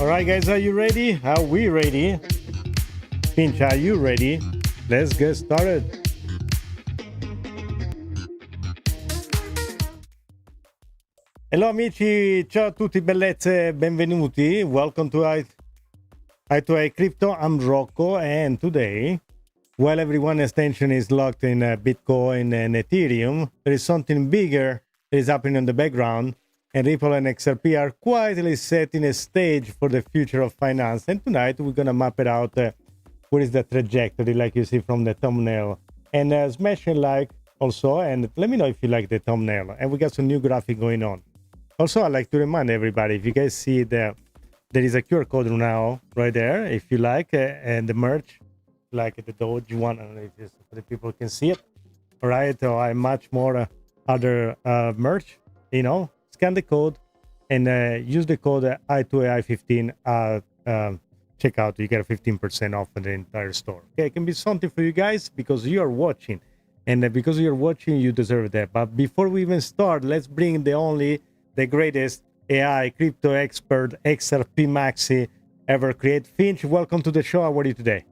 All right, guys, are you ready? Are we ready? Finch, are you ready? Let's get started. Hello amici, ciao a tutti, bellezze, benvenuti. Welcome to I2I Crypto. I'm Rocco, and today, while everyone's attention is locked in Bitcoin and Ethereum, there is something bigger that is happening in the background, and Ripple and XRP are quietly setting a stage for the future of finance. And tonight, we're going to map it out. What is the trajectory, like you see from the thumbnail? And smash a like also, and let me know if you like the thumbnail. And we got some new graphic going on. Also, I'd like to remind everybody, if you guys see there is a QR code now right there, if you like, and the merch, like the Doge one, I don't know if just so the people can see it. All right, or I much more other merch, you know, scan the code and use the code I2AI15 at checkout. You get a 15% off on the entire store. Okay, it can be something for you guys because you are watching, and because you're watching, you deserve that. But before we even start, let's bring the greatest AI crypto expert, XRP Maxi ever created. Finch, welcome to the show. How are you today?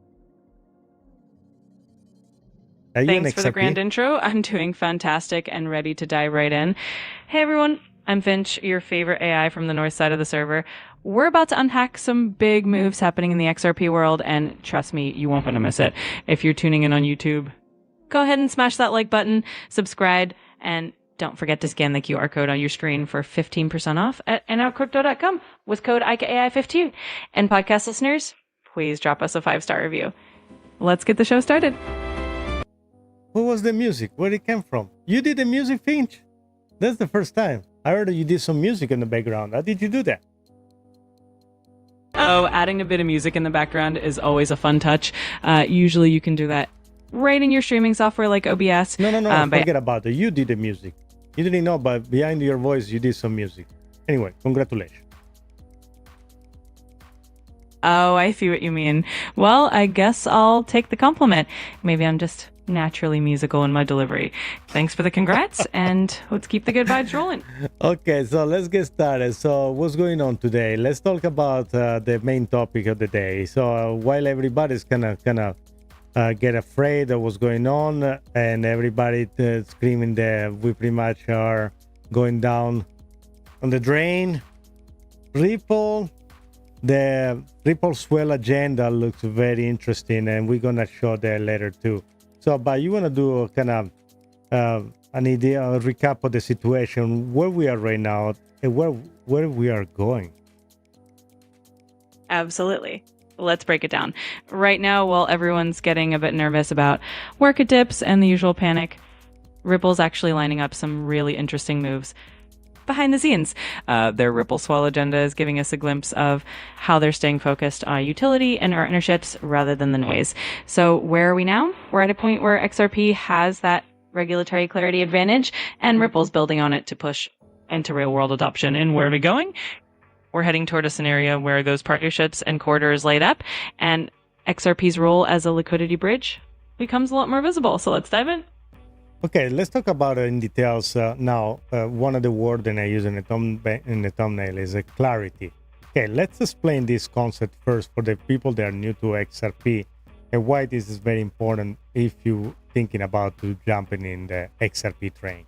Thanks for the grand intro. I'm doing fantastic and ready to dive right in. Hey everyone, I'm Finch, your favorite AI from the north side of the server. We're about to unpack some big moves happening in the XRP world, and trust me, you won't want to miss it. If you're tuning in on YouTube, go ahead and smash that like button, subscribe, and don't forget to scan the QR code on your screen for 15% off at nowcrypto.com with code IKAI15. And podcast listeners, please drop us a 5-star review. Let's get the show started. Who was the music? Where it came from? You did the music, Finch? That's the first time. I heard you did some music in the background. How did you do that? Oh, adding a bit of music in the background is always a fun touch. Usually you can do that right in your streaming software like OBS. No, forget about it. You did the music. You didn't know, but behind your voice, you did some music. Anyway, congratulations. Oh, I see what you mean. Well, I guess I'll take the compliment. Maybe I'm just naturally musical in my delivery. Thanks for the congrats, and let's keep the good vibes rolling. Okay, so let's get started. So what's going on today? Let's talk about the main topic of the day. So while everybody's kind of get afraid of what's going on, and everybody screaming that we pretty much are going down on the drain, the Ripple Swell agenda looks very interesting, and we're gonna show that later too. So, but you want to do kind of an idea, a recap of the situation, where we are right now, and where we are going. Absolutely. Let's break it down. Right now, while everyone's getting a bit nervous about market dips and the usual panic, Ripple's actually lining up some really interesting moves behind the scenes. Their Ripple Swell agenda is giving us a glimpse of how they're staying focused on utility and partnerships rather than the noise. So where are we now? We're at a point where XRP has that regulatory clarity advantage, and Ripple's building on it to push into real world adoption. And where are we going? We're heading toward a scenario where those partnerships and corridors light up, and XRP's role as a liquidity bridge becomes a lot more visible. So let's dive in. Okay, let's talk about it in details now. One of the words that I use in the thumbnail is clarity. Okay, let's explain this concept first for the people that are new to XRP and why this is very important if you're thinking about jumping in the XRP train.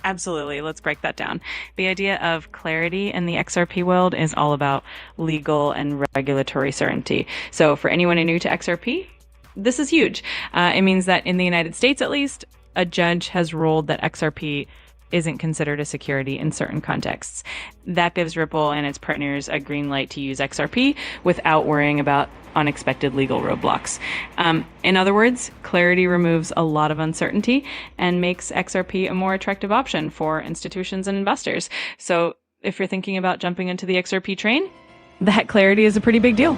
Absolutely. Let's break that down. The idea of clarity in the XRP world is all about legal and regulatory certainty. So for anyone new to XRP, this is huge. It means that in the United States, at least, a judge has ruled that XRP isn't considered a security in certain contexts. That gives Ripple and its partners a green light to use XRP without worrying about unexpected legal roadblocks. In other words, clarity removes a lot of uncertainty and makes XRP a more attractive option for institutions and investors. So if you're thinking about jumping into the XRP train, that clarity is a pretty big deal.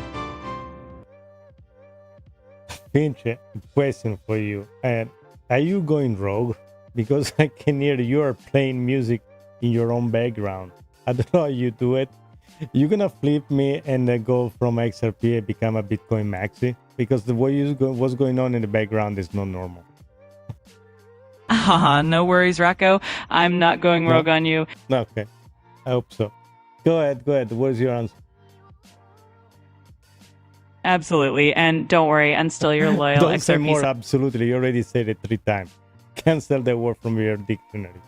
Finch, question for you. Are you going rogue? Because I can hear you are playing music in your own background. I don't know how you do it. You're gonna flip me and go from XRP and become a Bitcoin Maxi? Because the way what's going on in the background is not normal. No worries, Rocco. I'm not going rogue on you. Okay, I hope so. Go ahead. What's your answer? Absolutely. And don't worry, I'm still your loyal Don't say XRP. more. Absolutely. You already said it 3 times. Cancel the word from your dictionary.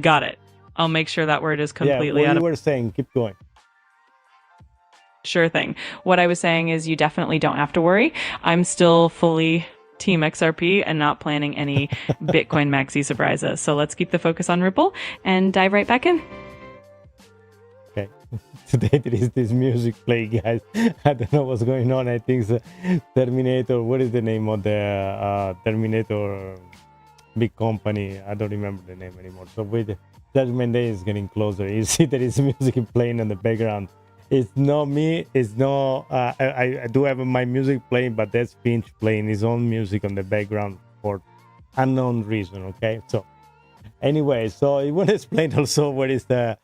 Got it. I'll make sure that word is completely what out you of. were saying. Keep going. Sure thing. What I was saying is you definitely don't have to worry. I'm still fully Team XRP and not planning any Bitcoin maxi surprises. So let's keep the focus on Ripple and dive right back in. Okay. Today there is this music playing, guys. I don't know what's going on. I think it's Terminator. What is the name of the Terminator big company? I don't remember the name anymore. So with Judgment Day is getting closer. You see there is music playing in the background. It's not me. It's no. I do have my music playing, but that's Finch playing his own music on the background for unknown reason. Okay, so anyway, so I want to explain also what is the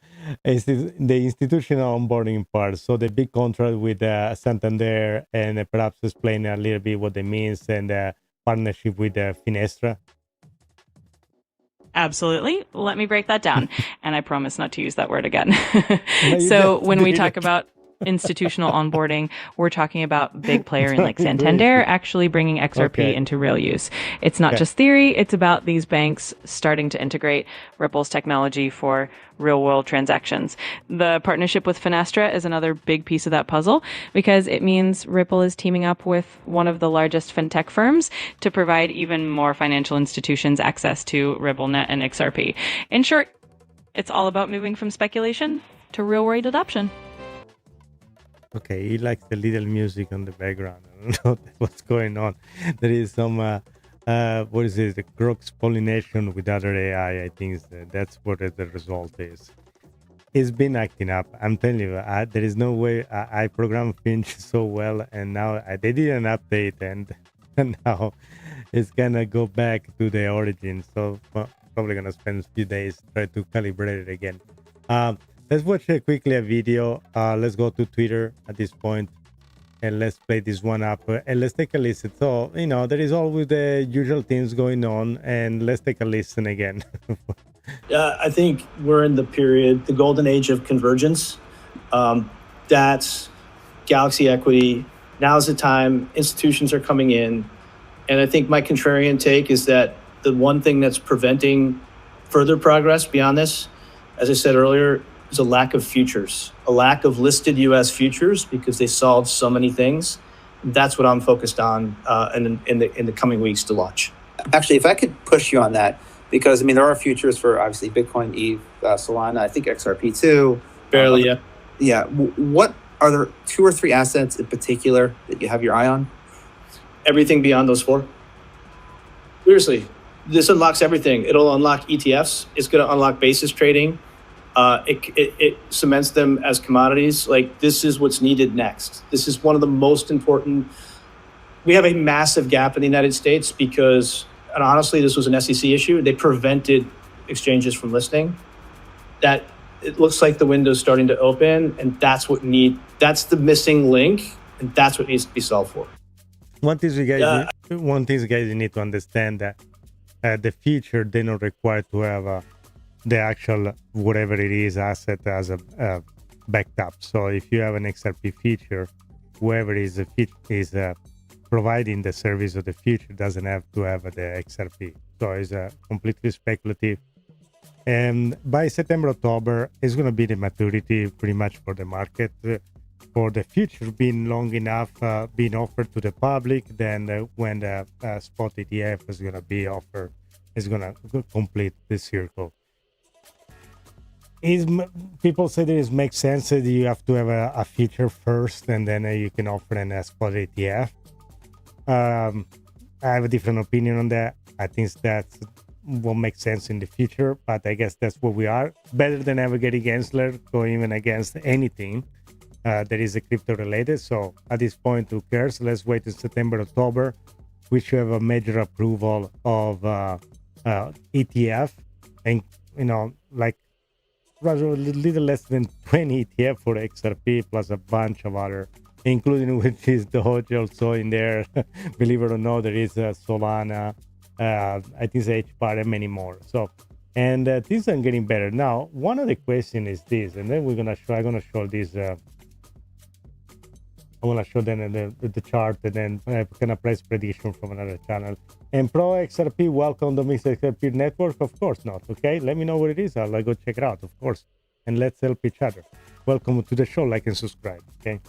institutional onboarding part. So the big contract with Santander, and perhaps explain a little bit what it means, and partnership with Finastra. Absolutely. Let me break that down. And I promise not to use that word again. No, So when we talk about institutional onboarding, we're talking about big player like Santander actually bringing XRP into real use. It's not just theory. It's about these banks starting to integrate Ripple's technology for real world transactions. The partnership with Finastra is another big piece of that puzzle because it means Ripple is teaming up with one of the largest fintech firms to provide even more financial institutions access to RippleNet and XRP. In short, it's all about moving from speculation to real world adoption. Okay, he likes the little music on the background. I don't know what's going on. There is some, what is it, the cross pollination with other AI. I think that's what the result is. It's been acting up. I'm telling you, there is no way I programmed Finch so well, and now they did an update, and now it's gonna go back to the origin. So probably gonna spend a few days try to calibrate it again. Let's watch quickly a video. Let's go to Twitter at this point, and let's play this one up, and let's take a listen. So, there is always the usual things going on, and let's take a listen again. I think we're in the period, the golden age of convergence. That's Galaxy equity. Now's the time. Institutions are coming in. And I think my contrarian take is that the one thing that's preventing further progress beyond this, as I said earlier, is a lack of futures, a lack of listed U.S. futures, because they solved so many things. That's what I'm focused on in the coming weeks to launch. Actually, if I could push you on that, because there are futures for obviously Bitcoin, ETH, Solana, I think XRP too. Barely, yeah. Yeah. What are there 2 or 3 assets in particular that you have your eye on? Everything beyond those 4. Seriously, this unlocks everything. It'll unlock ETFs. It's going to unlock basis trading. It cements them as commodities. Like, this is what's needed next. This is one of the most important. We have a massive gap in the United States because, and honestly, this was an SEC issue. They prevented exchanges from listing. That it looks like the window's starting to open, and that's the missing link, and that's what needs to be solved for. One thing you guys need to understand that the future, they're not required to have the actual whatever it is asset as a backed up. So if you have an XRP feature, whoever is providing the service of the future doesn't have to have the XRP. So it's completely speculative. And by September, October, it's going to be the maturity pretty much for the market. For the future being long enough, being offered to the public, then when the spot ETF is going to be offered, it's going to complete the circle. People say that it makes sense that you have to have a feature first, and then you can offer a spot ETF. I have a different opinion on that. I think that's what makes sense in the future, but I guess that's what we are. Better than ever getting Gensler, going even against anything that is crypto related. So at this point, who cares? Let's wait in September, October. We should have a major approval of ETF, and like rather a little less than 20 ETF for XRP, plus a bunch of other, including which is Doge also in there. Believe it or not, there is Solana, I think it's HBAR and many more. So, and things are getting better. Now, one of the questions is this, and then I'm gonna show this. I want to show them the chart and then kind of price prediction from another channel. And Pro XRP, welcome the Mix XRP network? Of course not. Okay, let me know what it is. I'll go check it out, of course. And let's help each other. Welcome to the show. Like and subscribe. Okay.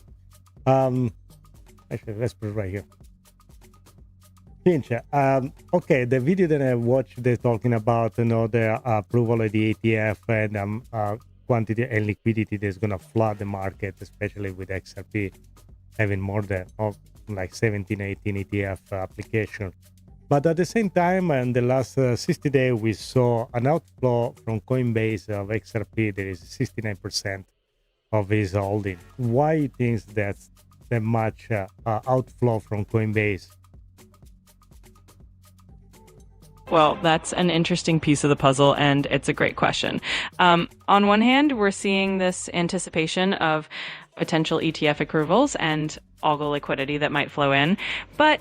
Actually, let's put it right here. Finch, okay, the video that I watched, they're talking about, the approval of the ETF and quantity and liquidity that's going to flood the market, especially with XRP having more than like 17, 18 ETF application. But at the same time, in the last 60 days, we saw an outflow from Coinbase of XRP. There is 69% of his holding. Why do you think that's that much outflow from Coinbase? Well, that's an interesting piece of the puzzle, and it's a great question. On one hand, we're seeing this anticipation of potential ETF approvals and algo liquidity that might flow in. But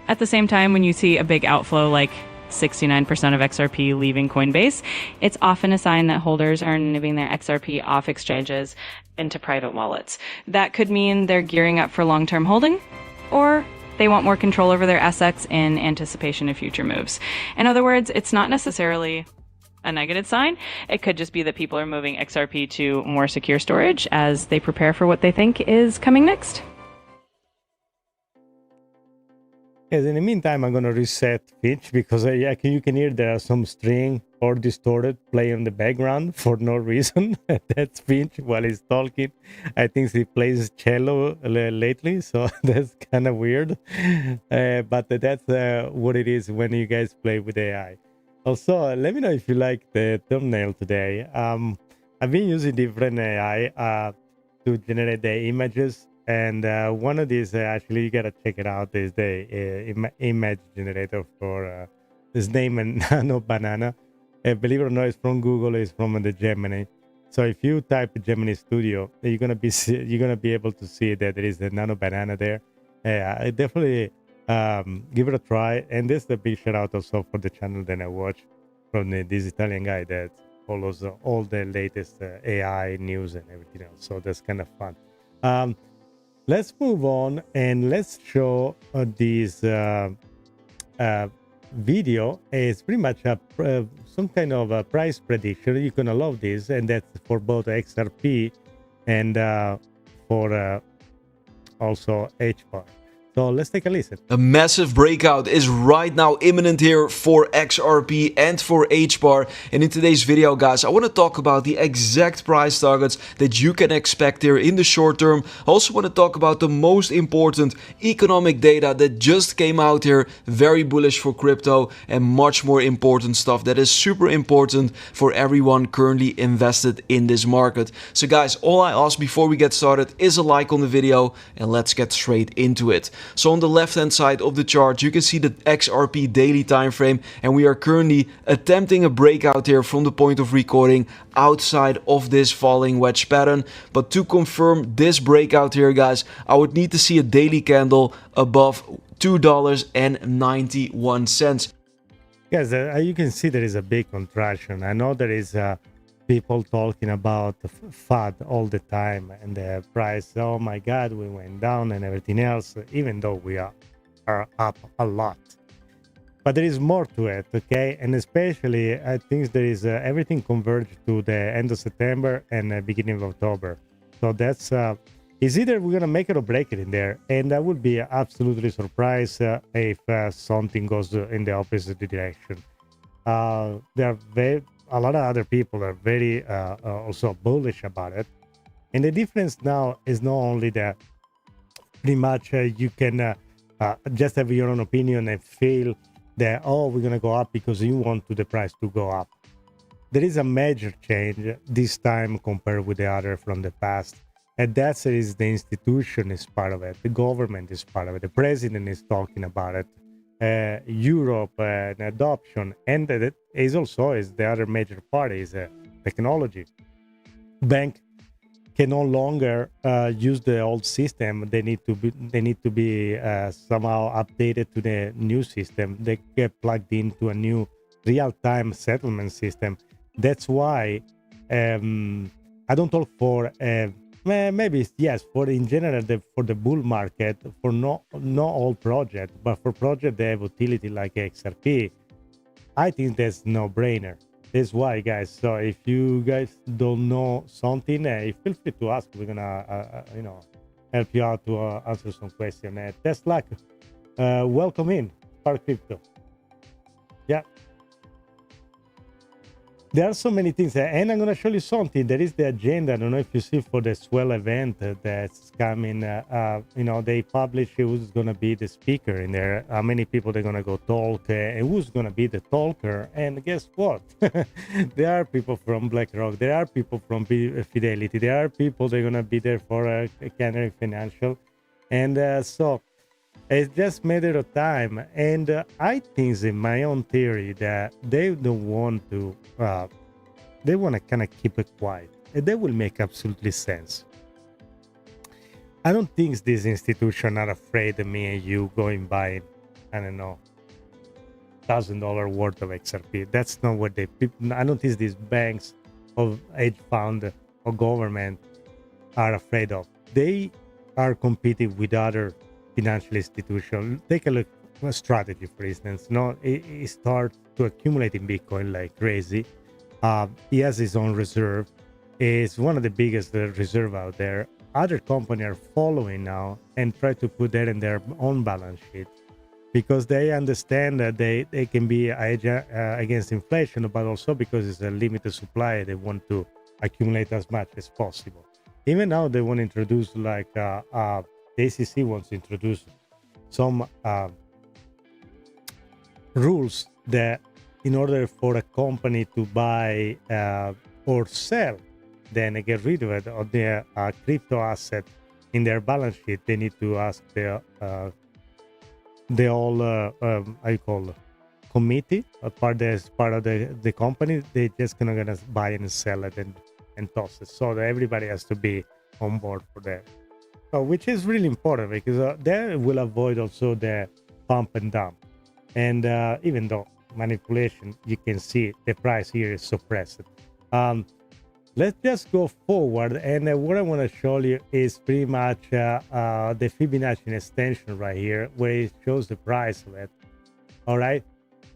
at the same time, when you see a big outflow like 69% of XRP leaving Coinbase, it's often a sign that holders are moving their XRP off exchanges into private wallets. That could mean they're gearing up for long-term holding, or they want more control over their assets in anticipation of future moves. In other words, it's not necessarily a negative sign. It could just be that people are moving XRP to more secure storage as they prepare for what they think is coming next. Yes, in the meantime, I'm going to reset Finch because you can hear there are some string or distorted play in the background for no reason. That's Finch while he's talking. I think he plays cello lately, so that's kind of weird. But that's what it is when you guys play with AI. Also, let me know if you like the thumbnail today. I've been using different AI to generate the images. And one of these, actually, you gotta check it out, is the image generator for this name and Nano Banana. Believe it or not, it's from Google, it's from the Gemini. So if you type Gemini Studio, you're gonna be able to see that there is a Nano Banana there. I definitely give it a try. And this is a big shout out also for the channel that I watch from this Italian guy that follows all the latest AI news and everything else. So that's kind of fun. Let's move on and let's show this video. It's pretty much some kind of a price prediction. You're gonna love this, and that's for both XRP and for also HBAR. So let's take a listen. A massive breakout is right now imminent here for XRP and for HBAR. And in today's video, guys, I want to talk about the exact price targets that you can expect here in the short term. I also want to talk about the most important economic data that just came out here. Very bullish for crypto, and much more important stuff that is super important for everyone currently invested in this market. So guys, all I ask before we get started is a like on the video, and let's get straight into it. So on the left hand side of the chart, you can see the XRP daily time frame, and we are currently attempting a breakout here from the point of recording outside of this falling wedge pattern. But to confirm this breakout here, guys, I would need to see a daily candle above $2.91. Yes, you can see there is a big contraction. I know there is people talking about FUD all the time and the price. Oh my God, we went down and everything else, even though we are up a lot. But there is more to it, okay? And especially, I think there is everything converged to the end of September and beginning of October. So that's is either we're gonna make it or break it in there, and I would be absolutely surprised if something goes in the opposite direction. There are a lot of other people are very also bullish about it, and the difference now is not only that pretty much you can just have your own opinion and feel that, oh, we're gonna go up because you want the price to go up. There is a major change this time compared with the other from the past, and that is the institution is part of it, the government is part of it, the president is talking about it, Europe and adoption, and that is also is the other major part is technology. Bank can no longer use the old system. They need to be somehow updated to the new system. They get plugged into a new real-time settlement system. That's why I don't talk for maybe yes, for in general for the bull market, for no all project, but for project that have utility like XRP, I think that's no-brainer. That's why, guys. So if you guys don't know something, feel free to ask. We're gonna help you out to answer some questions. Best luck. Welcome in Spark Crypto. Yeah. There are so many things, and I'm going to show you something. There is the agenda. I don't know if you see for the Swell event that's coming. They publish who's going to be the speaker in there, how many people they're going to go talk, and who's going to be the talker. And guess what? There are people from BlackRock. There are people from Fidelity. There are people that are going to be there for Canary Financial. And so it's just a matter of time. And I think, in my own theory, that they don't want to, they want to kind of keep it quiet. And that will make absolutely sense. I don't think these institutions are afraid of me and you going by, I don't know, $1,000 worth of XRP. That's not what I don't think these banks or hedge fund or government are afraid of. They are competing with other financial institution. Take a look at Strategy, for instance. It starts to accumulate in Bitcoin like crazy. He has his own reserve. It's one of the biggest reserve out there. Other companies are following now and try to put that in their own balance sheet because they understand that they can be against inflation, but also because it's a limited supply, they want to accumulate as much as possible. Even now, they want to introduce like the ACC wants to introduce some rules that in order for a company to buy or sell, then get rid of it, or their crypto asset in their balance sheet, they need to ask the committee, part of the company. They just gonna buy and sell it and toss it. So that everybody has to be on board for that. Which is really important because that will avoid also the pump and dump. And even though manipulation, you can see the price here is suppressed. Let's just go forward. And what I want to show you is pretty much the Fibonacci extension right here, where it shows the price of it. All right,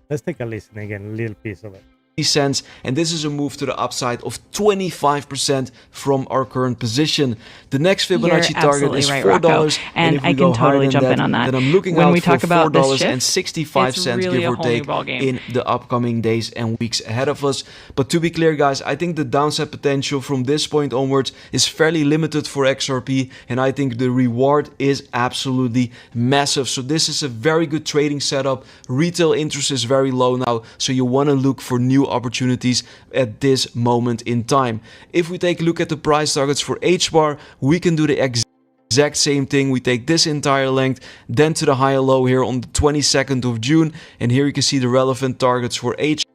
let's take a listen again, a little piece of it. Cents, and this is a move to the upside of 25% from our current position. The next Fibonacci target is $4, Rocco. And if we I go can totally higher jump than in on that. Then I'm looking when out we for talk about $4.65, really give or take, in the upcoming days and weeks ahead of us. But to be clear, guys, I think the downside potential from this point onwards is fairly limited for XRP, and I think the reward is absolutely massive. So this is a very good trading setup. Retail interest is very low now, so you want to look for new opportunities at this moment in time. If we take a look at the price targets for HBAR, we can do the exact same thing. We take this entire length, then to the higher low here on the 22nd of June, and here you can see the relevant targets for HBAR.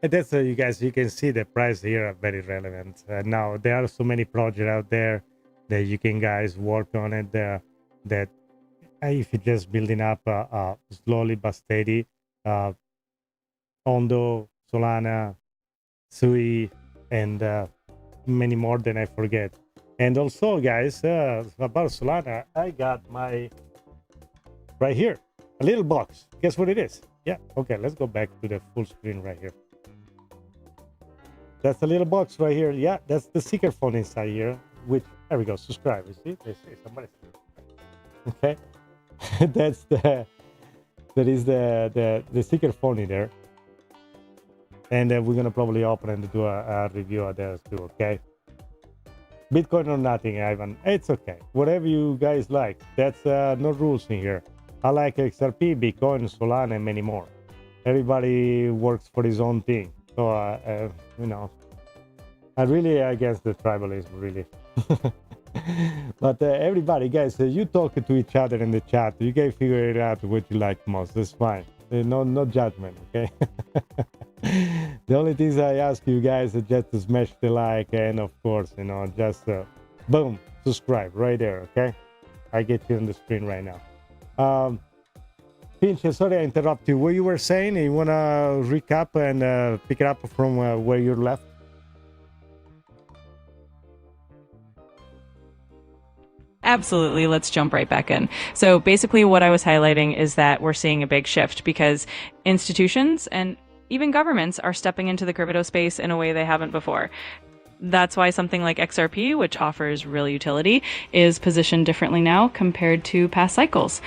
And that's you guys, you can see the price here are very relevant. Now there are so many projects out there that you can guys work on it. That if you're just building up slowly but steady, Ondo, Solana, Sui, and many more than I forget. And also, guys, about Solana, I got my right here a little box. Guess what it is? Yeah, okay, let's go back to the full screen right here. That's a little box right here. Yeah, that's the secret phone inside here. Which there we go. Subscribe. You see? They say somebody. Okay, that's the secret phone in there. And we're gonna probably open and do a review of those too, okay? Bitcoin or nothing, Ivan. It's okay. Whatever you guys like. That's no rules in here. I like XRP, Bitcoin, Solana, and many more. Everybody works for his own thing. So, I'm really against the tribalism, really. But everybody, guys, you talk to each other in the chat. You can figure it out what you like most. That's fine. No judgment, okay? The only things I ask you guys is just to smash the like, and of course, just Boom, subscribe right there. Okay, I get you on the screen right now. Finch, sorry I interrupt you. What you were saying? You want to recap and pick it up from where you left? Absolutely. Let's jump right back in. So basically what I was highlighting is that we're seeing a big shift because institutions and even governments are stepping into the crypto space in a way they haven't before. That's why something like XRP, which offers real utility, is positioned differently now compared to past cycles.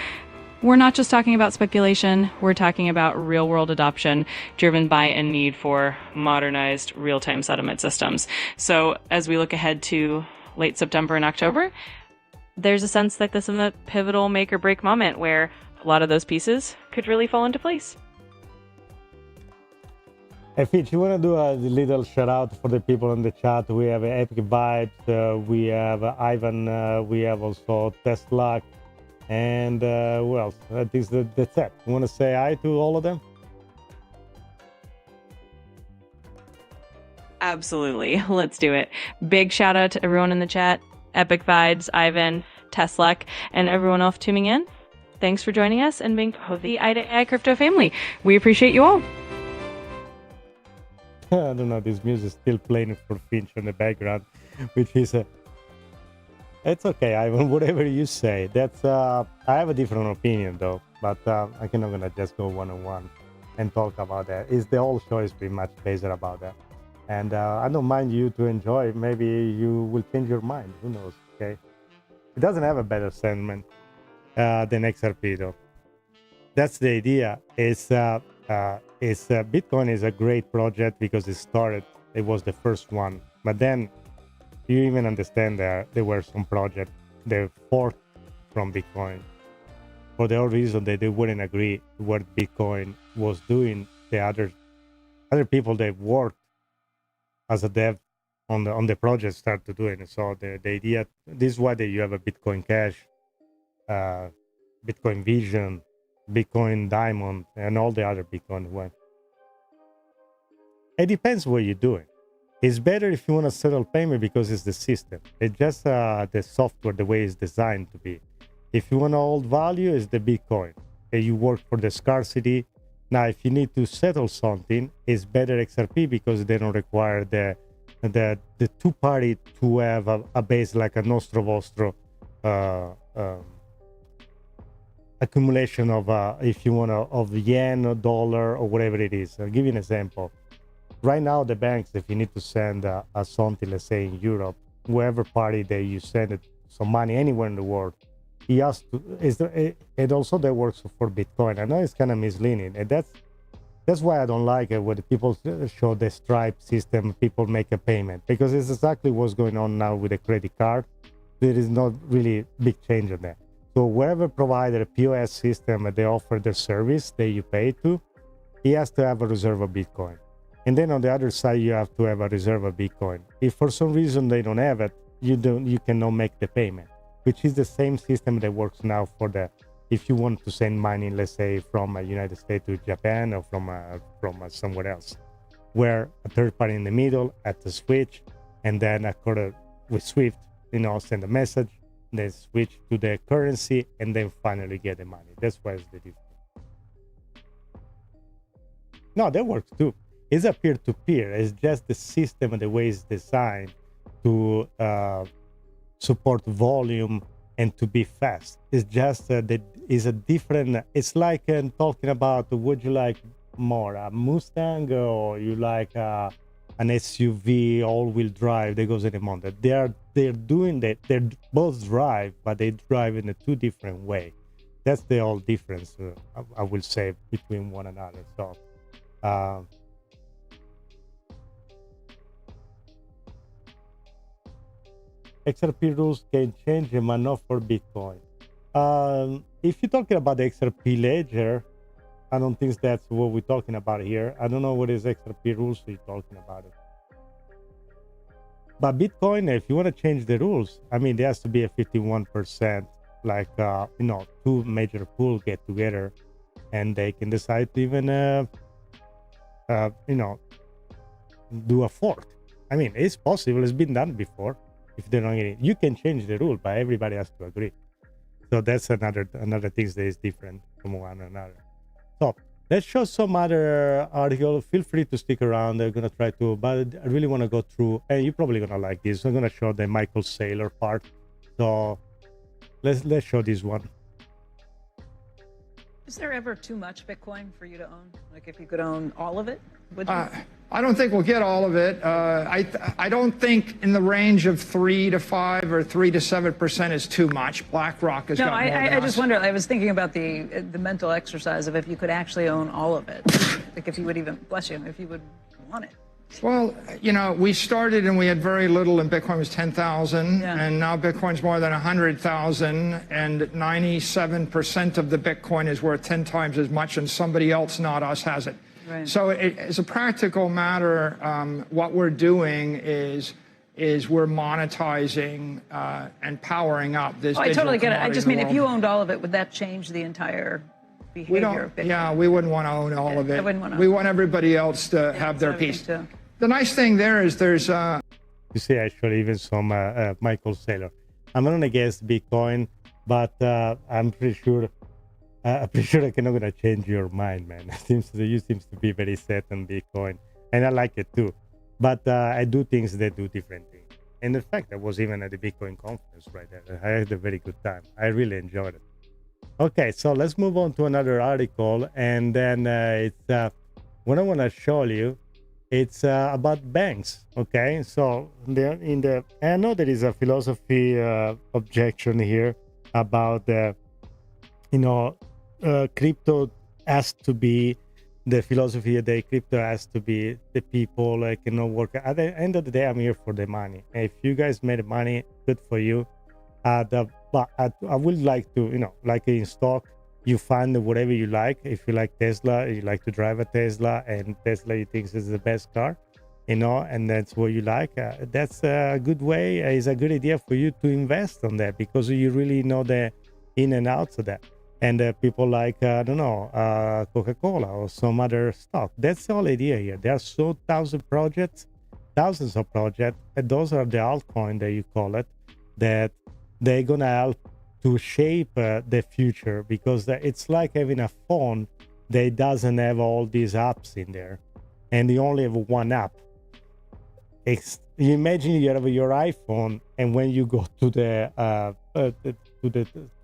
We're not just talking about speculation, we're talking about real world adoption driven by a need for modernized real-time settlement systems. So as we look ahead to late September and October, there's a sense that this is a pivotal make or break moment where a lot of those pieces could really fall into place. Hey Fitch, you want to do a little shout out for the people in the chat? We have Epic Vibes, we have Ivan, we have also Tesla, and who else? That's it. You want to say hi to all of them? Absolutely. Let's do it. Big shout out to everyone in the chat. Epic Vibes, Ivan, Teslak, and everyone else tuning in. Thanks for joining us and being part of the AI crypto family. We appreciate you all. I don't know, this music is still playing for Finch in the background, which is it's okay, Ivan, whatever you say. That's I have a different opinion though, but I cannot gonna just go one-on-one and talk about that. It's the whole show is pretty much based about that. And I don't mind you to enjoy. Maybe you will change your mind. Who knows? Okay. It doesn't have a better sentiment than XRP though. That's the idea. Bitcoin is a great project because it started. It was the first one. But then you even understand that there were some projects that forked from Bitcoin for the old reason that they wouldn't agree what Bitcoin was doing. The other people that worked as a dev on the project start to do it. So the idea, this is why you have a Bitcoin Cash, Bitcoin Vision, Bitcoin Diamond, and all the other Bitcoin went. It depends what you're doing. It's better if you want to settle payment because it's the system. It's just the software, the way it's designed to be. If you want to hold value, it's the Bitcoin. You work for the scarcity. Now, if you need to settle something, it's better XRP because they don't require the two-party to have a base like a Nostro Vostro accumulation of, if you want to, of yen or dollar or whatever it is. I'll give you an example. Right now, the banks, if you need to send a something, let's say in Europe, whoever party that you send it some money anywhere in the world, he has to. And also that works for Bitcoin. I know it's kind of misleading, and that's why I don't like it when the people show the Stripe system. People make a payment because it's exactly what's going on now with the credit card. There is not really big change on that. So wherever provider a POS system they offer their service that you pay to, he has to have a reserve of Bitcoin. And then on the other side, you have to have a reserve of Bitcoin. If for some reason they don't have it, you cannot make the payment, which is the same system that works now for if you want to send money, let's say from United States to Japan or from somewhere else, where a third party in the middle at the switch, and then according with Swift, send a message, then switch to the currency, and then finally get the money. That's why it's the difference. No, that works too. It's a peer-to-peer. It's just the system and the way it's designed to support volume and to be fast. It's just that is a different. It's like talking about would you like more a Mustang or you like an SUV all-wheel drive that goes in the mountain. They're doing that. They're both drive, but they drive in a two different way. That's the whole difference. I will say between one another. So. XRP rules can change them, but not for Bitcoin. If you're talking about the XRP ledger, I don't think that's what we're talking about here. I don't know what is XRP rules you're talking about it. But Bitcoin, if you want to change the rules, I mean, there has to be a 51%, like, two major pools get together and they can decide to even, do a fork. I mean, it's possible. It's been done before. if they don't agree. You can change the rule, but everybody has to agree. So that's another thing that is different from one another. So let's show some other article. Feel free to stick around. They're gonna try to, but I really want to go through, and you're probably gonna like this. I'm gonna show the Michael Saylor part. So let's show this one. Is there ever too much Bitcoin for you to own? Like if you could own all of it, would you? I don't think we'll get all of it. I don't think in the range of 3 to 5 or 3 to 7% is too much. BlackRock has got more than I us. just wonder. I was thinking about the mental exercise of if you could actually own all of it. Like if you would even, bless you, if you would want it. Well, you know, we started and we had very little, and Bitcoin was 10,000, Yeah. and now Bitcoin's more than 100,000, and 97% of the Bitcoin is worth 10 times as much, and somebody else, not us, has it. Right. So as a practical matter, what we're doing is we're monetizing and powering up this. Oh, I totally get it. I digital just commodity in mean, the if you world. owned all of it, would that change the entire behavior We of don't. Bitcoin? Yeah, we wouldn't want to own all of it. I wouldn't want to. We want everybody else to have their That's what I piece. think too. The nice thing there is there's. You see, actually, even some Michael Saylor. I'm not against Bitcoin, but I'm pretty sure I'm not gonna change your mind, man. You seems to be very set on Bitcoin, and I like it too. But I do things that do different things. And in fact, I was even at the Bitcoin conference right there. I had a very good time. I really enjoyed it. Okay, so let's move on to another article, and then it's what I want to show you. It's about banks. Okay, so I know there is a philosophy objection here about crypto has to be the philosophy of the crypto has to be the people cannot work. At the end of the day, I'm here for the money. If you guys made money, good for you. But I would like to, like in stock, you find whatever you like. If you like Tesla, you like to drive a Tesla, and Tesla you think is the best car, and that's what you like. That's a good way. It's a good idea for you to invest on that because you really know the in and outs of that. And people like, Coca-Cola or some other stock. That's the whole idea here. There are thousands of projects, and those are the altcoin that you call it, that they're going to help to shape the future, because it's like having a phone that doesn't have all these apps in there, and you only have one app. You imagine you have your iPhone, and when you go to the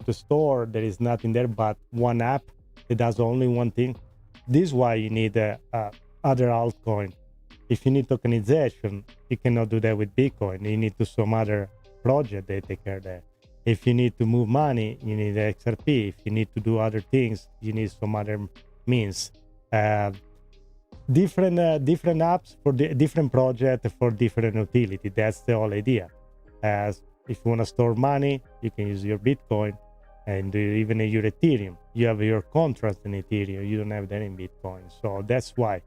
store, there is nothing there but one app that does only one thing. This is why you need other altcoin. If you need tokenization, you cannot do that with Bitcoin. You need to some other project that take care of that. If you need to move money, you need XRP. If you need to do other things, you need some other means. Different apps for different project for different utility. That's the whole idea. As if you want to store money, you can use your Bitcoin, and even your Ethereum. You have your contract in Ethereum. You don't have that in Bitcoin. So that's why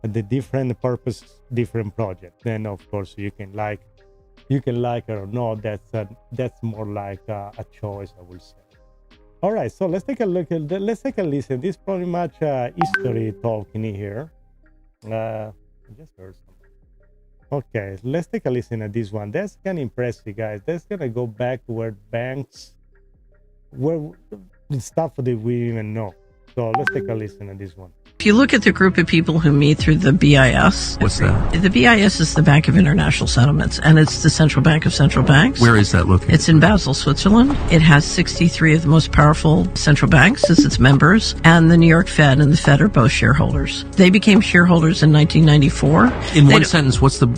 the different purpose, different project. Then of course you can like it or not. That's more like a choice, I would say. All right, so let's take a look at let's take a listen. This is pretty much history talking here. I just heard something. Okay, let's take a listen at this one. That's kind of impressive, guys. That's gonna go back to where banks were, the stuff that we didn't even know. So let's take a listen at this one. If you look at the group of people who meet through the BIS, What's that? the BIS is the Bank of International Settlements, and it's the central bank of central banks. Where is that located? It's in Basel, Switzerland. It has 63 of the most powerful central banks as its members, and the New York Fed and the Fed are both shareholders. They became shareholders in 1994. In one sentence, what's the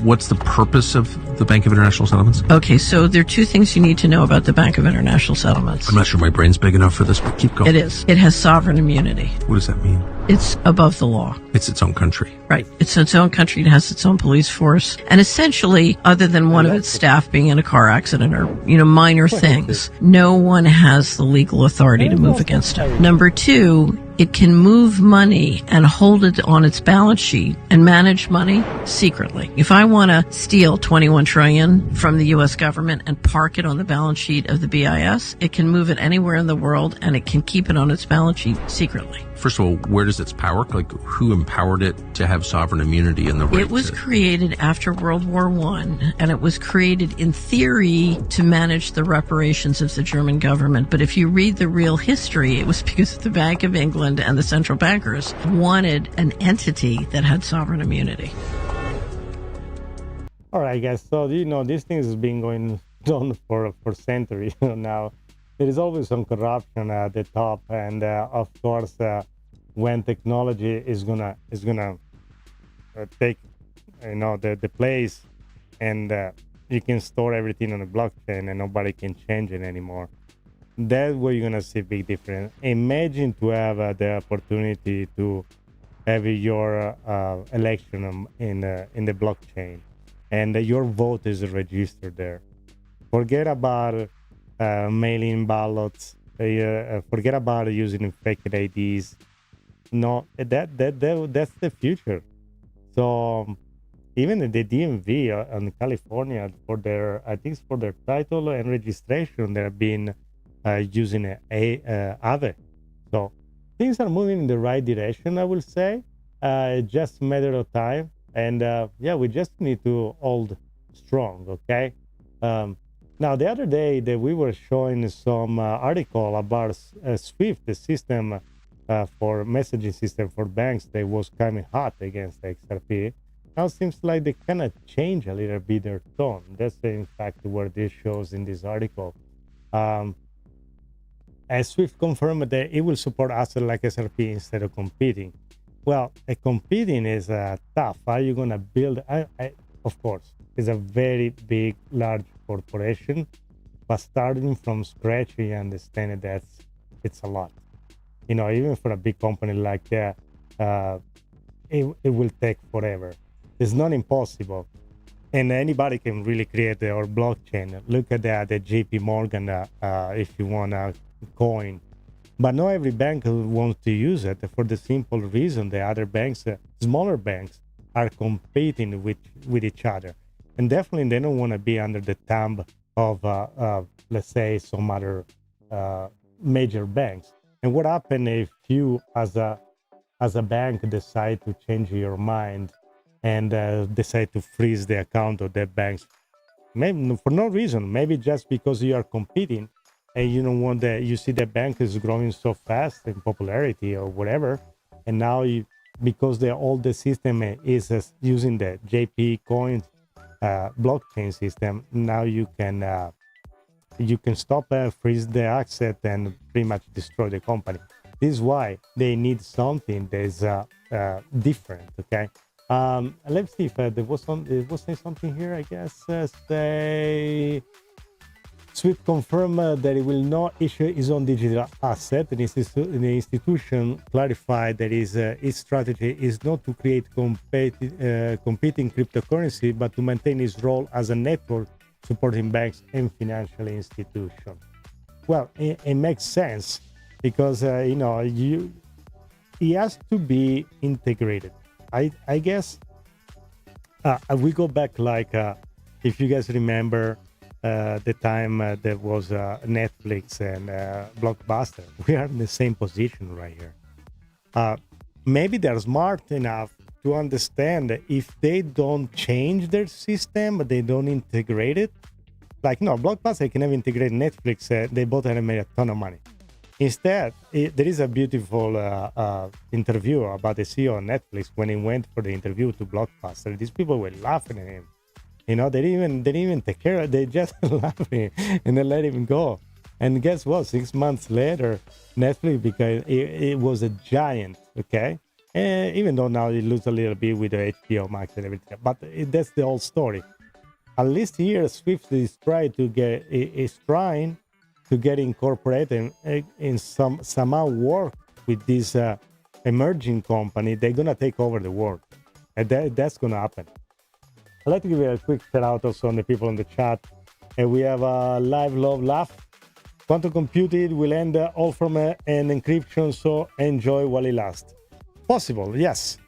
purpose of the Bank of International Settlements? Okay, so there are two things you need to know about the Bank of International Settlements. I'm not sure my brain's big enough for this, but keep going. It is. It has sovereign immunity. What does that mean? It's above the law. It's its own country. Right. It's its own country. It has its own police force. And essentially, other than one of its staff being in a car accident or, minor things, no one has the legal authority to move against it. Number two, it can move money and hold it on its balance sheet and manage money secretly. If I want to steal $21 trillion from the U.S. government and park it on the balance sheet of the BIS, it can move it anywhere in the world and it can keep it on its balance sheet secretly. first of all, where does its power? Like, who empowered it to have sovereign immunity in the right? It was created after World War I, and it was created in theory to manage the reparations of the German government. But if you read the real history, it was because the Bank of England and the central bankers wanted an entity that had sovereign immunity. All right, guys. So, this thing has been going on for centuries now. There is always some corruption at the top, and of course, when technology is gonna take the place, and you can store everything on a blockchain, and nobody can change it anymore. That's where you're gonna see big difference. Imagine to have the opportunity to have your election in the blockchain, and your vote is registered there. Forget about mailing ballots. Forget about using fake IDs. No, that's the future. So even the DMV in California, for their title and registration, they've been using Aave. So things are moving in the right direction, I will say. It's just a matter of time, and we just need to hold strong. Okay. Now, the other day that we were showing some article about SWIFT, the system for messaging system for banks that was coming hot against XRP. Now it seems like they kind of change a little bit their tone. That's in fact what this shows in this article. As SWIFT confirmed that it will support assets like XRP instead of competing. Well, competing is tough. How are you going to build? Of course, it's a very big, large corporation, but starting from scratch, you understand that it's a lot. Even for a big company like that, it will take forever. It's not impossible, and anybody can really create their blockchain. Look at that, the JP Morgan, if you want a coin, but not every bank wants to use it for the simple reason the other banks, smaller banks, are competing with each other. And definitely they don't want to be under the thumb of, let's say, some other major banks. And what happens if you, as a bank, decide to change your mind and decide to freeze the account of that bank? Maybe for no reason, maybe just because you are competing and you don't want that, you see the bank is growing so fast in popularity or whatever, and now because the system is using the JP coins blockchain system, now you can stop freeze the asset and pretty much destroy the company. This is why they need something that is different. Okay, let's see if there was something here. I guess say SWIFT confirmed that it will not issue its own digital asset. The institution clarified that its strategy is not to create competing cryptocurrency, but to maintain its role as a network supporting banks and financial institutions. Well, it makes sense because it has to be integrated. I guess we go back like if you guys remember. The time there was Netflix and Blockbuster. We are in the same position right here. Maybe they're smart enough to understand that if they don't change their system, they don't integrate it. Like, no, Blockbuster can have integrated Netflix. They both have made a ton of money. Instead, there is a beautiful interview about the CEO of Netflix when he went for the interview to Blockbuster. These people were laughing at him. They didn't even take care of it. They just laughing and they let him go. And guess what? 6 months later, Netflix, because it was a giant, okay? And even though now it loses a little bit with the HBO Max and everything, but that's the whole story. At least here, Swift is trying to get incorporated and somehow work with this emerging company. They're gonna take over the world, and that's gonna happen. I'd like to give you a quick shout out also on the people in the chat. And we have a live love laugh. Quantum computing will end all from an encryption, so enjoy while it lasts. Possible, yes.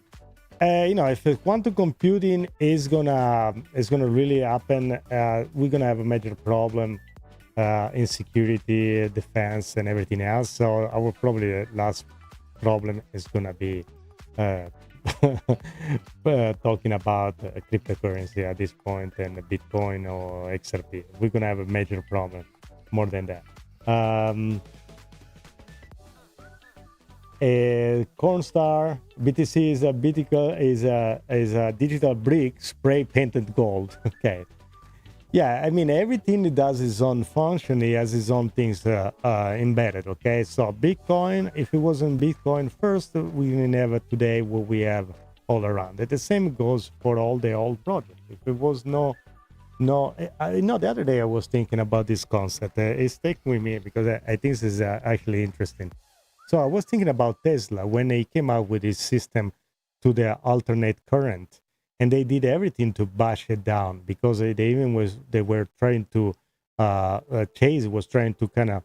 If quantum computing is gonna really happen, we're gonna have a major problem in security, defense, and everything else. So I will probably last problem is gonna be talking about cryptocurrency at this point and Bitcoin or XRP. We're gonna have a major problem more than that. Cornstar BTC is a digital brick spray painted gold. Okay. Yeah, I mean, everything it does its own function. It has its own things embedded, okay? So Bitcoin, if it wasn't Bitcoin first, we didn't have today what we have all around it. The same goes for all the old projects. If it was the other day I was thinking about this concept. It's sticking with me because I think this is actually interesting. So I was thinking about Tesla when they came out with this system to the alternate current. And they did everything to bash it down because they were trying to Chase was trying to kind of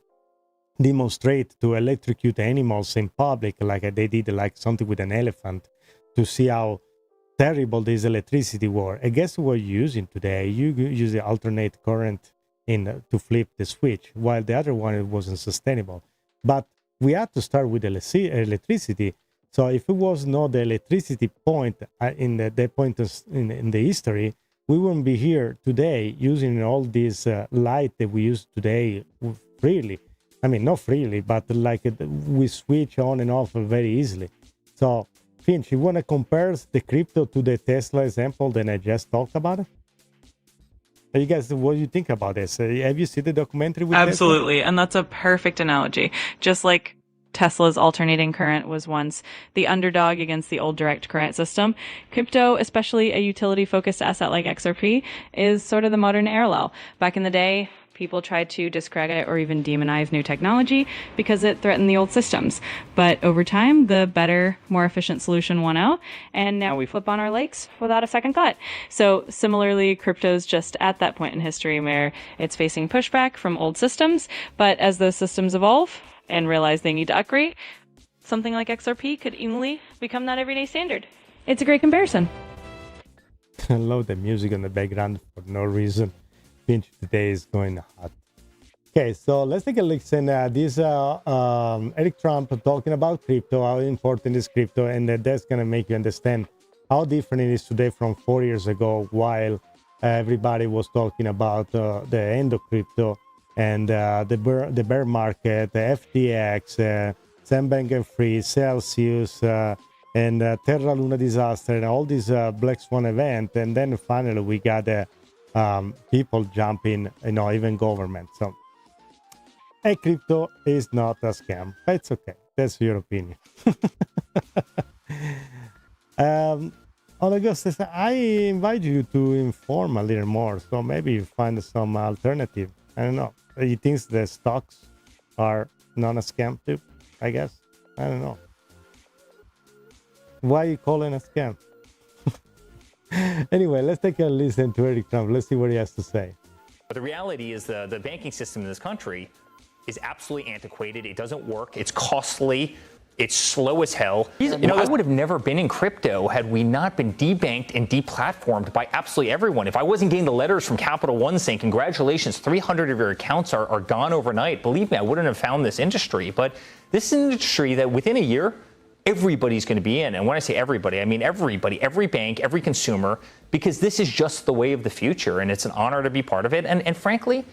demonstrate to electrocute animals in public, like they did like something with an elephant, to see how terrible this electricity was. I guess what you're using today, you use the alternate current to flip the switch, while the other one, it wasn't sustainable. But we had to start with electricity. So if it was not the electricity point in the point in the history, we wouldn't be here today using all this light that we use today freely. I mean, not freely, but like we switch on and off very easily. So, Finch, you want to compare the crypto to the Tesla example that I just talked about? You guys, what do you think about this? Have you seen the documentary with Absolutely, Tesla? and that's a perfect analogy. Just like Tesla's alternating current was once the underdog against the old direct current system, crypto, especially a utility-focused asset like XRP, is sort of the modern parallel. Back in the day, people tried to discredit or even demonize new technology because it threatened the old systems. But over time, the better, more efficient solution won out, and now we flip on our legs without a second thought. So similarly, crypto's just at that point in history where it's facing pushback from old systems, but as those systems evolve and realize they need to upgrade, something like XRP could easily become that everyday standard. It's a great comparison. I love the music in the background for no reason. Finch today is going hot. Okay, so let's take a listen. This Eric Trump talking about crypto, how important is crypto, and that's going to make you understand how different it is today from 4 years ago, while everybody was talking about the end of crypto and the bear market, the FTX, Sam Bankman-Fried, Celsius, and Terra Luna disaster, and all these Black Swan event, and then finally we got people jumping, even government. So, crypto is not a scam. It's okay. That's your opinion. Augustus, I invite you to inform a little more, so maybe you find some alternative. I don't know. He thinks the stocks are not a scam too, I guess. I don't know. Why are you calling a scam? Anyway, let's take a listen to Eric Trump. Let's see what he has to say. But the reality is the banking system in this country is absolutely antiquated. It doesn't work. It's costly. It's slow as hell. I would have never been in crypto had we not been debanked and deplatformed by absolutely everyone. If I wasn't getting the letters from Capital One saying, congratulations, 300 of your accounts are gone overnight, believe me, I wouldn't have found this industry. But this is an industry that within a year, everybody's going to be in. And when I say everybody, I mean everybody, every bank, every consumer, because this is just the way of the future. And it's an honor to be part of it. And frankly,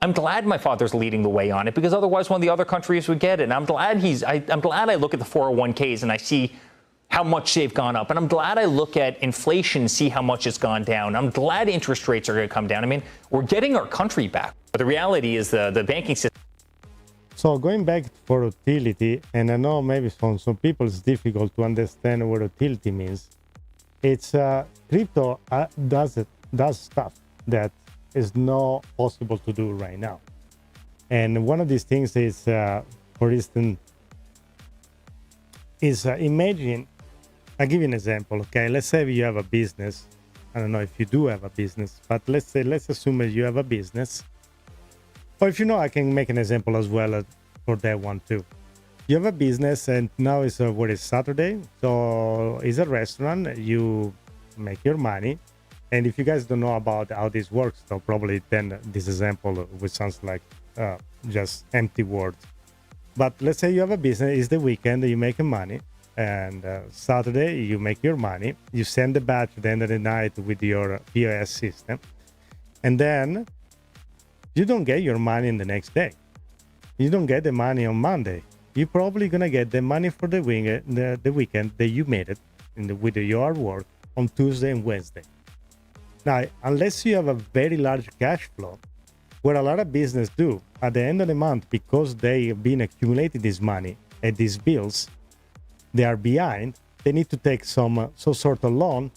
I'm glad my father's leading the way on it, because otherwise one of the other countries would get it. And I'm glad I look at the 401ks and I see how much they've gone up. And I'm glad I look at inflation and see how much it's gone down. I'm glad interest rates are going to come down. I mean, we're getting our country back. But the reality is the banking system. So going back for utility, and I know maybe for some people it's difficult to understand what utility means. It's crypto does stuff that is not possible to do right now. And one of these things is, for instance, imagine, I'll give you an example, okay? Let's say you have a business. I don't know if you do have a business, but let's assume that you have a business. Or if you know, I can make an example as well for that one too. You have a business and now it's Saturday. So it's a restaurant, you make your money. And if you guys don't know about how this works, so probably then this example which sounds like just empty words. But let's say you have a business, it's the weekend, you make money, and Saturday you make your money, you send the batch at the end of the night with your POS system, and then you don't get your money in the next day. You don't get the money on Monday. You're probably gonna get the money for the weekend that you made it with your hard work on Tuesday and Wednesday. Now, unless you have a very large cash flow, what a lot of business do at the end of the month, because they have been accumulating this money and these bills, they are behind. They need to take some sort of loan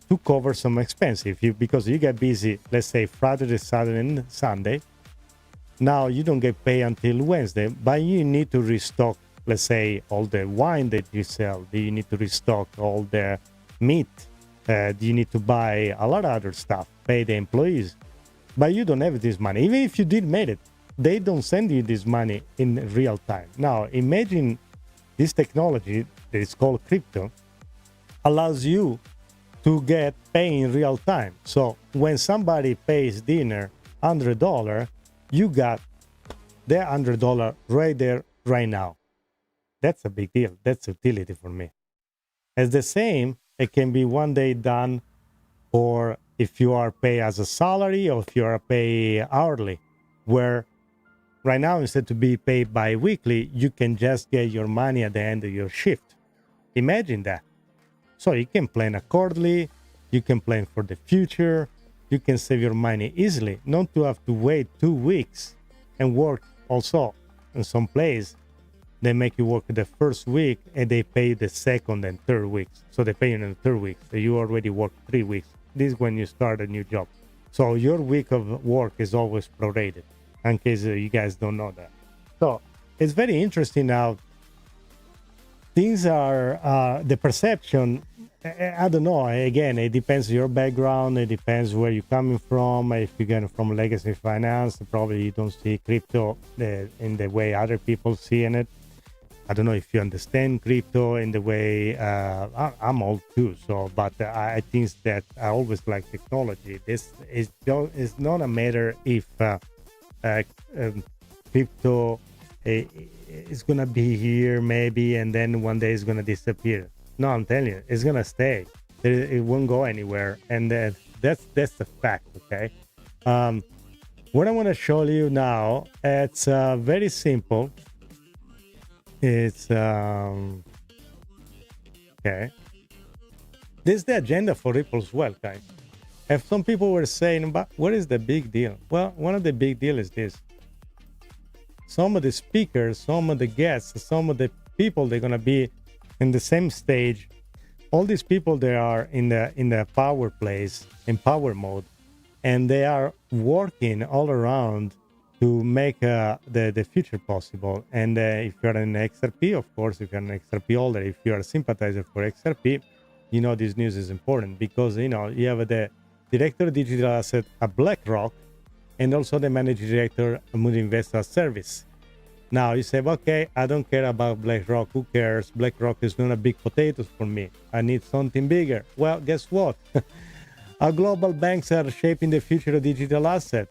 to cover some expense. Because you get busy, let's say Friday, Saturday, and Sunday. Now you don't get paid until Wednesday, but you need to restock, let's say, all the wine that you sell. Do you need to restock all the meat? Do you need to buy a lot of other stuff, pay the employees? But you don't have this money. Even if you did make it, they don't send you this money in real time. Now, imagine this technology that is called crypto allows you to get paid in real time. So when somebody pays dinner $100, you got the $100 right there, right now. That's a big deal. That's utility for me. As the same, it can be one day done for if you are paid as a salary or if you are paid hourly, where right now, instead to be paid bi-weekly, you can just get your money at the end of your shift. Imagine that. So you can plan accordingly, you can plan for the future, you can save your money easily, not to have to wait 2 weeks and work. Also, in some place, they make you work the first week and they pay the second and third weeks. So they pay you in the third week. So you already work 3 weeks. This is when you start a new job. So your week of work is always prorated, in case you guys don't know that. So it's very interesting now. Things are, the perception, I don't know. Again, it depends on your background. It depends where you're coming from. If you're getting from legacy finance, probably you don't see crypto in the way other people seeing it. I don't know if you understand crypto in the way I'm old too. So, but I think that I always like technology. This is not a matter if crypto is gonna be here maybe, and then one day it's gonna disappear. No, I'm telling you, it's gonna stay. It won't go anywhere, and that's the fact. Okay. What I want to show you now, it's very simple. It's okay. This is the agenda for Ripple Swell, guys. If some people were saying, but what is the big deal? Well, one of the big deal is this. Some of the speakers, some of the guests, some of the people, they're gonna be in the same stage. All these people, they are in the power place, in power mode, and they are working all around to make the future possible. And if you're an XRP, of course, if you're an XRP holder, if you're a sympathizer for XRP, you know this news is important because, you know, you have the director of digital asset at BlackRock and also the managing director of Moody Investor Service. Now you say, okay, I don't care about BlackRock. Who cares? BlackRock is not a big potatoes for me. I need something bigger. Well, guess what? Our global banks are shaping the future of digital asset.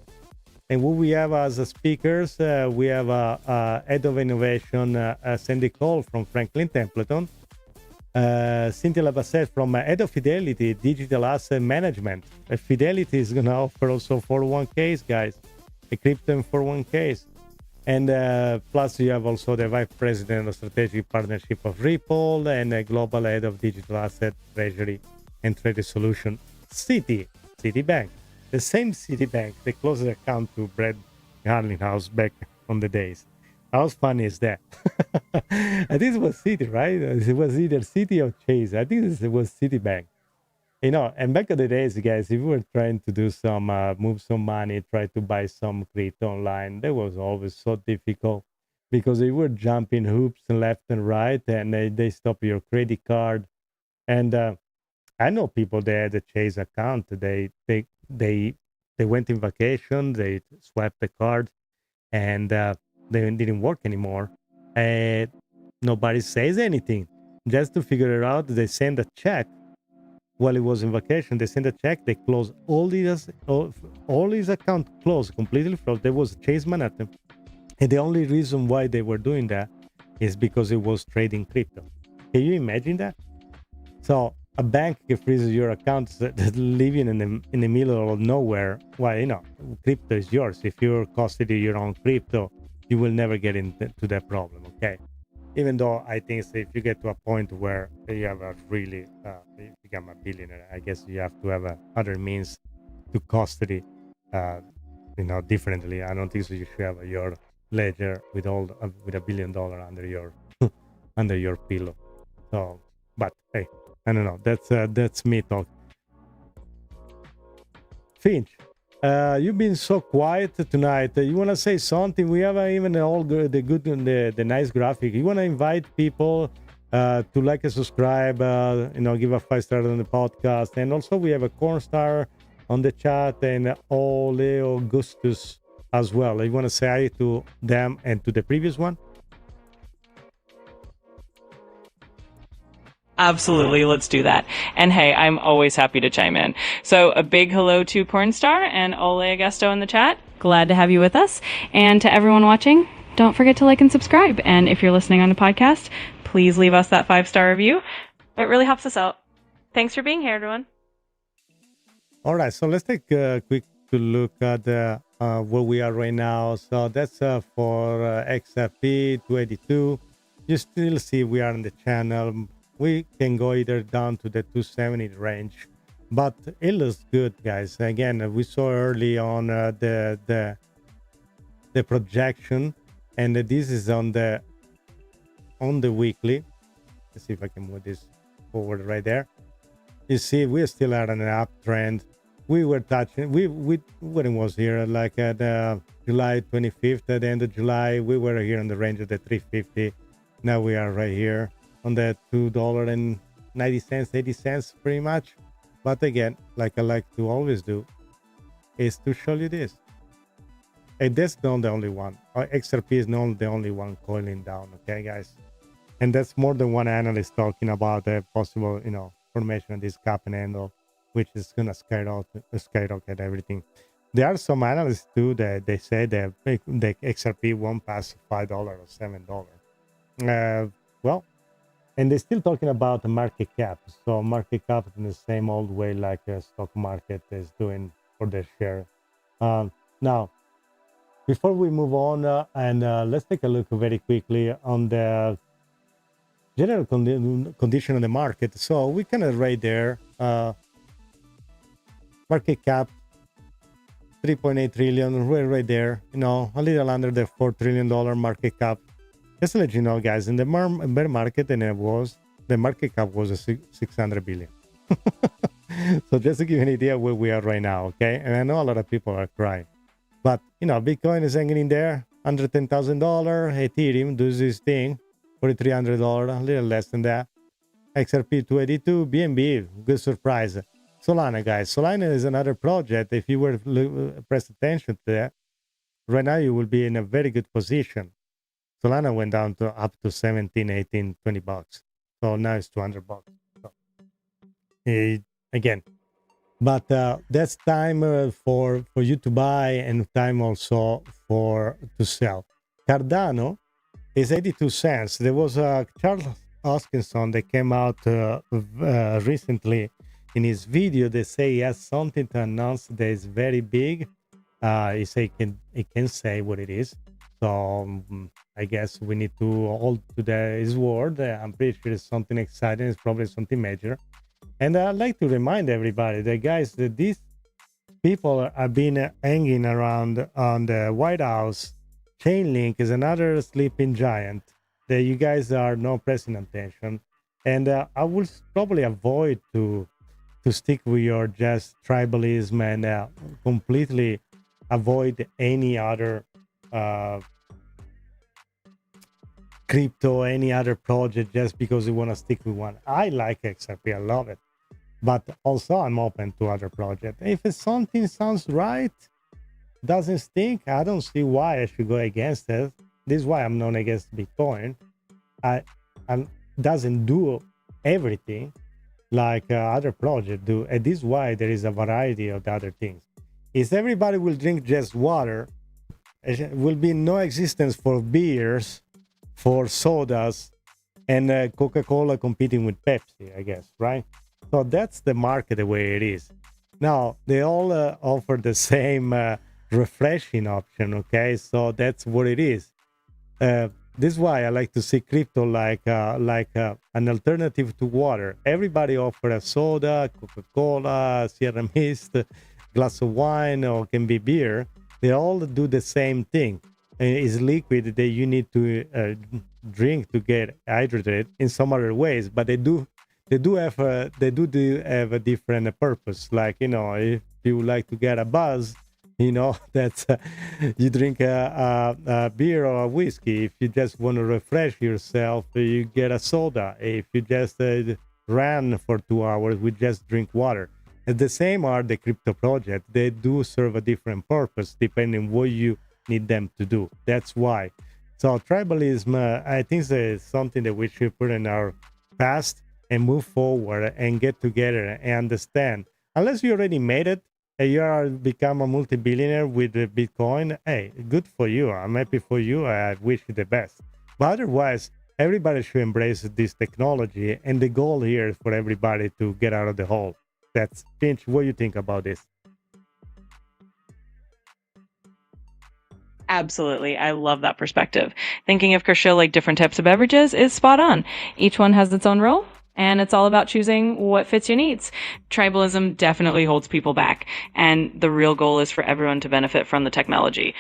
And who we have as speakers, we have head of innovation, Sandy Cole from Franklin Templeton, Cynthia Labasset from head of Fidelity Digital Asset Management. Fidelity is going to offer also 401ks, guys, a crypto and 401ks. And plus you have also the vice president of strategic partnership of Ripple and a global head of digital asset treasury and trading solution, Citibank. The same Citibank, they closed the account to Brett Garlinghouse back on the days. How funny is that? I think it was Citi, right? It was either Citi or Chase. I think it was Citibank. You know, and back in the days, guys, if you were trying to do some, move some money, try to buy some crypto online, that was always so difficult because they were jumping hoops left and right, and they stop your credit card. And I know people that had a Chase account. They went in vacation, they swiped the card, and they didn't work anymore. And nobody says anything. Just to figure it out, they send a check. While he was in vacation, they sent a check. They closed all his account closed, completely closed. There was Chase Manhattan, and the only reason why they were doing that is because it was trading crypto. Can you imagine that? So a bank freezes your accounts that living in the middle of nowhere. Well, you know, crypto is yours. If you're custody your own crypto, you will never get into that problem. Okay. Even though I think if you get to a point where you have a really you become a billionaire, I guess you have to have other means to custody, you know, differently. I don't think so. You should have your ledger with all with $1 billion under your under your pillow. So, but hey, I don't know. That's me talk. Finch, you've been so quiet tonight. You want to say something? We have even all the good the nice graphic. You want to invite people to like and subscribe, you know, give a 5-star on the podcast. And also we have a corn star on the chat and Ole Augustus as well. You want to say hi to them and to the previous one? Absolutely, let's do that. And hey, I'm always happy to chime in. So a big hello to Pornstar and Ole Augusto in the chat. Glad to have you with us. And to everyone watching, don't forget to like and subscribe. And if you're listening on the podcast, please leave us that 5-star review. It really helps us out. Thanks for being here, everyone. All right, so let's take a quick look at where we are right now. So that's for XRP 282. You still see we are in the channel. We can go either down to the 270 range, but it looks good, guys. Again, we saw early on the projection, and this is on the weekly. Let's see if I can move this forward right there. You see, we still are on an uptrend. We were touching. When it was here, like at July 25th, at the end of July, we were here in the range of the 350. Now we are right here on the $2.90, 80 cents, pretty much. But again, like I like to always do, is to show you this. And that's not the only one. XRP is not the only one coiling down, okay, guys? And that's more than one analyst talking about the possible, you know, formation of this cap and handle, which is gonna skyrocket everything. There are some analysts too that they say that the XRP won't pass $5 or $7. Well. And they're still talking about the market cap. So market cap in the same old way like a stock market is doing for their share. Now, before we move on, and let's take a look very quickly on the general condition of the market. So we kind of right there, market cap, 3.8 trillion, right there, you know, a little under the $4 trillion market cap. Just to let you know, guys, in the bear market, and the market cap was 600 billion. So just to give you an idea where we are right now, okay? And I know a lot of people are crying, but you know, Bitcoin is hanging in there, $110,000. Ethereum does this thing, $4,300, a little less than that. XRP 282, BNB, good surprise. Solana, guys, Solana is another project. If you were to press attention to that, right now you will be in a very good position. Solana went down to up to 17, 18, 20 bucks. So now it's 200 bucks. So, again, but that's time for you to buy and time also to sell. Cardano is 82 cents. There was Charles Hoskinson that came out recently in his video. They say he has something to announce that is very big. He say he can say what it is. So I guess we need to hold to his word. I'm pretty sure it's something exciting. It's probably something major. And I'd like to remind everybody that, guys, that these people have been hanging around on the White House. Chainlink is another sleeping giant that you guys are not pressing attention. And I will probably avoid to stick with your just tribalism and completely avoid any other crypto, any other project just because you want to stick with one. I like XRP, I love it, but also I'm open to other projects. If something sounds right, doesn't stink, I don't see why I should go against it. This is why I'm not against Bitcoin. I doesn't do everything like other projects do, and this is why there is a variety of the other things. If everybody will drink just water, it will be no existence for beers, for sodas and Coca-Cola competing with Pepsi, I guess, right? So that's the market the way it is. Now, they all offer the same refreshing option, okay? So that's what it is. This is why I like to see crypto like an alternative to water. Everybody offers a soda, Coca-Cola, Sierra Mist, glass of wine, or can be beer. They all do the same thing. It's liquid that you need to drink to get hydrated in some other ways, but they do have a different purpose. Like, you know, if you like to get a buzz, you know, that's you drink a beer or a whiskey. If you just want to refresh yourself, you get a soda. If you just ran for 2 hours, we just drink water. And the same are the crypto projects. They do serve a different purpose depending what you need them to do. That's why. So tribalism, I think, is something that we should put in our past and move forward and get together and understand. Unless you already made it and you are become a multi-billionaire with Bitcoin, hey, good for you. I'm happy for you. I wish you the best. But otherwise, everybody should embrace this technology. And the goal here is for everybody to get out of the hole. That's Finch. What do you think about this? Absolutely. I love that perspective. Thinking of Kershaw like different types of beverages is spot on. Each one has its own role, and it's all about choosing what fits your needs. Tribalism definitely holds people back, and the real goal is for everyone to benefit from the technology.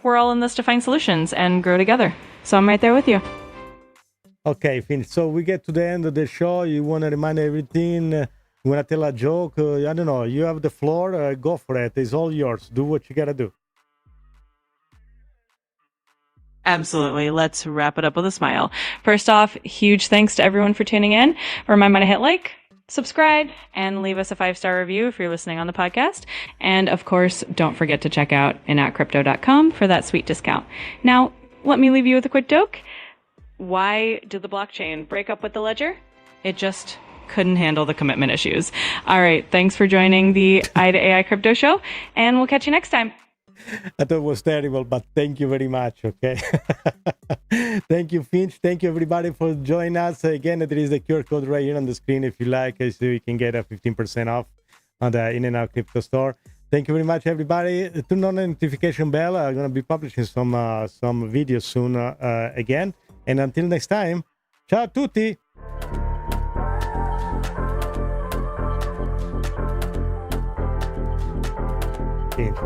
We're all in this to find solutions and grow together. So I'm right there with you. Okay, Finch. So we get to the end of the show. You want to remind everything? You want to tell a joke? I don't know. You have the floor. Go for it. It's all yours. Do what you got to do. Absolutely. Let's wrap it up with a smile. First off, huge thanks to everyone for tuning in. Remember to hit like, subscribe, and leave us a 5-star review if you're listening on the podcast. And of course, don't forget to check out inatcrypto.com for that sweet discount. Now, let me leave you with a quick joke. Why did the blockchain break up with the ledger? It just couldn't handle the commitment issues. All right. Thanks for joining the AI to AI Crypto Show, and we'll catch you next time. I thought it was terrible, but thank you very much, okay? Thank you, Finch. Thank you, everybody, for joining us. Again, there is the QR code right here on the screen if you like, so you can get a 15% off on the In-N-Out Crypto Store. Thank you very much, everybody. Turn on the notification bell. I'm going to be publishing some videos soon again. And until next time, ciao a tutti!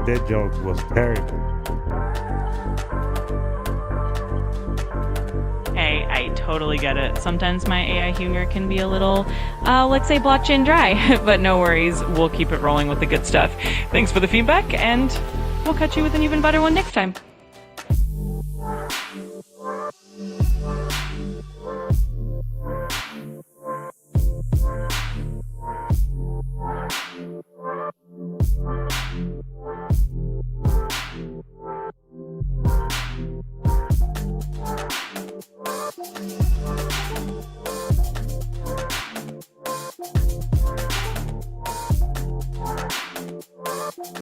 That joke was terrible. Hey, I totally get it. Sometimes my AI humor can be a little, let's say, blockchain dry. But no worries, we'll keep it rolling with the good stuff. Thanks for the feedback, and we'll catch you with an even better one next time.